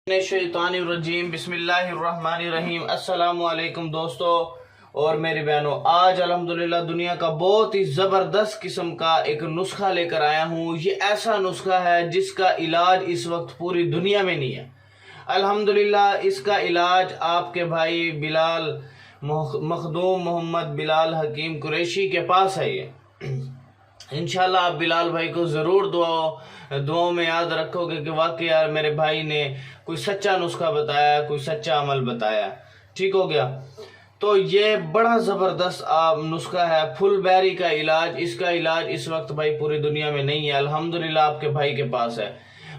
الرجیم بسم اللہ الرحمن الرحیم۔ السلام علیکم دوستو اور میری بہنوں، آج الحمدللہ دنیا کا بہت ہی زبردست قسم کا ایک نسخہ لے کر آیا ہوں۔ یہ ایسا نسخہ ہے جس کا علاج اس وقت پوری دنیا میں نہیں ہے۔ الحمدللہ اس کا علاج آپ کے بھائی بلال مخدوم محمد بلال حکیم قریشی کے پاس ہے۔ یہ انشاءاللہ آپ بلال بھائی کو ضرور دعاؤں میں یاد رکھو گے کہ واقعی یار میرے بھائی نے کوئی سچا نسخہ بتایا، کوئی سچا عمل بتایا۔ ٹھیک ہو گیا؟ تو یہ بڑا زبردست نسخہ ہے، فل بیری کا علاج۔ اس کا علاج اس وقت بھائی پوری دنیا میں نہیں ہے، الحمدللہ آپ کے بھائی کے پاس ہے۔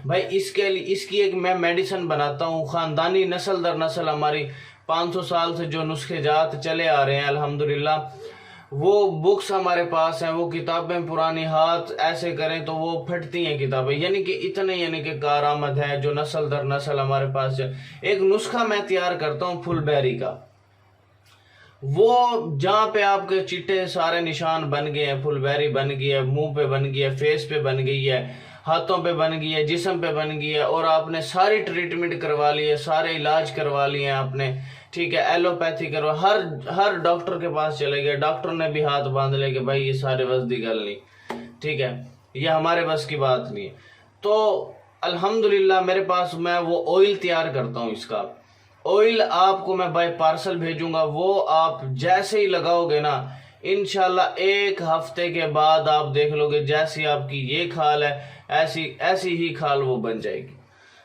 بھائی اس کی ایک میں میڈیسن بناتا ہوں، خاندانی نسل در نسل ہماری 500 سال سے جو نسخے جات چلے آ رہے ہیں الحمدللہ، وہ بکس ہمارے پاس ہیں، وہ کتابیں پرانی ہاتھ ایسے کریں تو وہ پھٹتی ہیں کتابیں، یعنی کہ اتنے کارآمد ہے جو نسل در نسل ہمارے پاس ہے۔ ایک نسخہ میں تیار کرتا ہوں فل بیری کا، وہ جہاں پہ آپ کے چٹے سارے نشان بن گئے ہیں، فل بیری بن گئی ہے، منہ پہ بن گئی ہے، فیس پہ بن گئی ہے، ہاتھوں پہ بن گئی ہے، جسم پہ بن گئی ہے، اور آپ نے ساری ٹریٹمنٹ کروا لی ہے، سارے علاج کروا لیے ہیں آپ نے، ٹھیک ہے، ایلوپیتھی کروا، ہر ڈاکٹر کے پاس چلے گئے، ڈاکٹر نے بھی ہاتھ باندھ لے کہ بھائی یہ سارے بس دی گل نہیں، ٹھیک ہے، یہ ہمارے بس کی بات نہیں ہے۔ تو الحمدللہ میرے پاس میں وہ آئل تیار کرتا ہوں۔ اس کا آئل آپ کو میں بائی پارسل بھیجوں گا، وہ آپ جیسے ہی لگاؤ گے نا، انشاءاللہ 1 ہفتے کے بعد آپ دیکھ لو گے جیسی آپ کی یہ کھال ہے ایسی ہی کھال وہ بن جائے گی،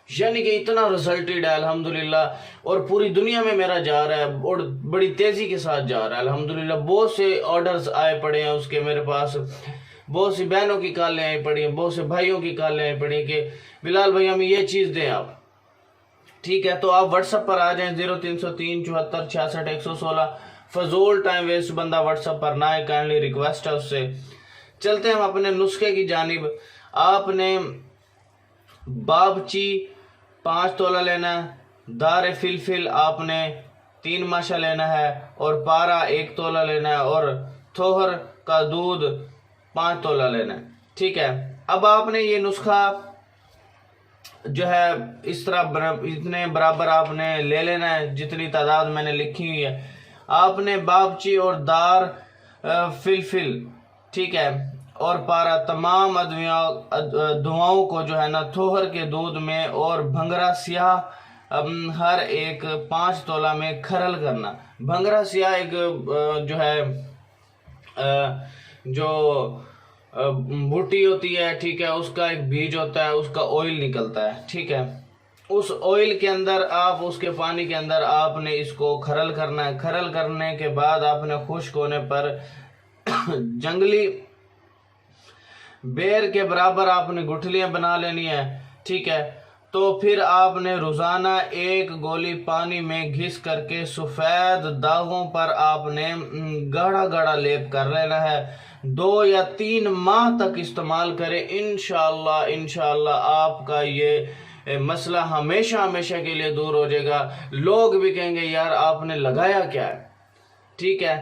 یعنی کہ اتنا ریزلٹڈ ہے الحمدللہ، اور پوری دنیا میں میرا جا رہا ہے اور بڑی تیزی کے ساتھ جا رہا ہے الحمدللہ۔ بہت سے آرڈرز آئے پڑے ہیں اس کے میرے پاس، بہت سی بہنوں کی کالیں آئی پڑی ہیں، بہت سے بھائیوں کی کالیں آئی پڑی ہیں کہ بلال بھائی ہمیں یہ چیز دیں آپ، ٹھیک ہے۔ تو آپ واٹس ایپ پر آ جائیں 0303 74 66 116، فضول ٹائم ویسٹ بندہ واٹس ایپ پر نہ آئے، کائنڈلی ریکویسٹ ہے اس سے۔ چلتے ہیں ہم اپنے نسخے کی جانب۔ آپ نے بابچی 5 تولہ لینا ہے، دار فلفل آپ نے 3 ماشا لینا ہے، اور پارا 1 تولہ لینا ہے، اور تھوہر کا دودھ 5 تولہ لینا ہے، ٹھیک ہے۔ اب آپ نے یہ نسخہ جو ہے اس طرح اتنے برابر آپ نے لے لینا ہے جتنی تعداد میں نے لکھی ہوئی ہے۔ آپ نے بابچی اور دار فلفل، ٹھیک ہے، اور پارا تمام دعاؤں کو جو ہے نا تھوہر کے دودھ میں اور بھنگرا سیاہ ہر ایک 5 تولہ میں کھرل کرنا۔ بھنگرا سیاہ ایک جو ہے جو بوٹی ہوتی ہے، ٹھیک ہے، اس کا ایک بیج ہوتا ہے، اس کا آئل نکلتا ہے، ٹھیک ہے۔ اس آئل کے اندر آپ اس کے پانی کے اندر آپ نے اس کو کھرل کرنا ہے۔ کھرل کرنے کے بعد آپ نے خشک ہونے پر جنگلی بیر کے برابر آپ نے گٹھلیاں بنا لینی ہے، ٹھیک ہے۔ تو پھر آپ نے روزانہ 1 گولی پانی میں گھس کر کے سفید داغوں پر آپ نے گاڑھا گاڑھا لیپ کر لینا ہے۔ 2 یا 3 ماہ تک استعمال کریں، انشاءاللہ آپ کا یہ مسئلہ ہمیشہ کے لیے دور ہو جائے گا۔ لوگ بھی کہیں گے یار آپ نے لگایا کیا ہے، ٹھیک ہے۔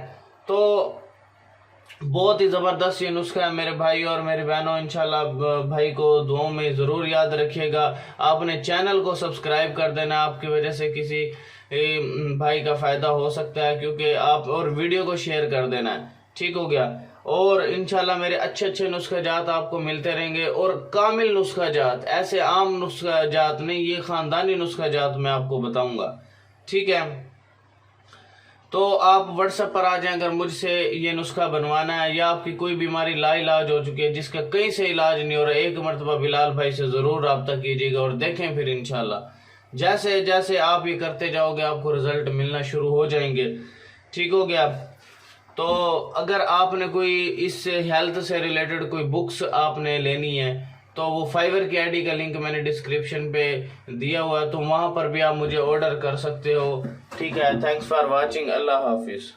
تو بہت ہی زبردست یہ نسخہ ہے میرے بھائی اور میری بہنوں، انشاءاللہ بھائی کو دعاؤں میں ضرور یاد رکھیے گا۔ آپ نے چینل کو سبسکرائب کر دینا، آپ کی وجہ سے کسی بھائی کا فائدہ ہو سکتا ہے، کیونکہ آپ اور ویڈیو کو شیئر کر دینا ہے، ٹھیک ہو گیا۔ اور انشاءاللہ میرے اچھے نسخہ جات آپ کو ملتے رہیں گے، اور کامل نسخہ جات، ایسے عام نسخہ جات نہیں، یہ خاندانی نسخہ جات میں آپ کو بتاؤں گا، ٹھیک ہے۔ تو آپ واٹس ایپ پر آ جائیں اگر مجھ سے یہ نسخہ بنوانا ہے، یا آپ کی کوئی بیماری لا علاج ہو چکی ہے جس کا کہیں سے علاج نہیں ہو رہا، ایک مرتبہ بلال بھائی سے ضرور رابطہ کیجیے گا، اور دیکھیں پھر انشاءاللہ جیسے آپ یہ کرتے جاؤ گے آپ کو رزلٹ ملنا شروع ہو جائیں گے، ٹھیک ہو گیا۔ تو اگر آپ نے کوئی اس سے ہیلتھ سے ریلیٹڈ کوئی بکس آپ نے لینی ہے تو وہ فائور کی آئی ڈی کا لنک میں نے ڈسکرپشن پہ دیا ہوا ہے، تو وہاں پر بھی آپ مجھے آرڈر کر سکتے ہو، ٹھیک ہے۔ تھینکس فار واچنگ، اللہ حافظ۔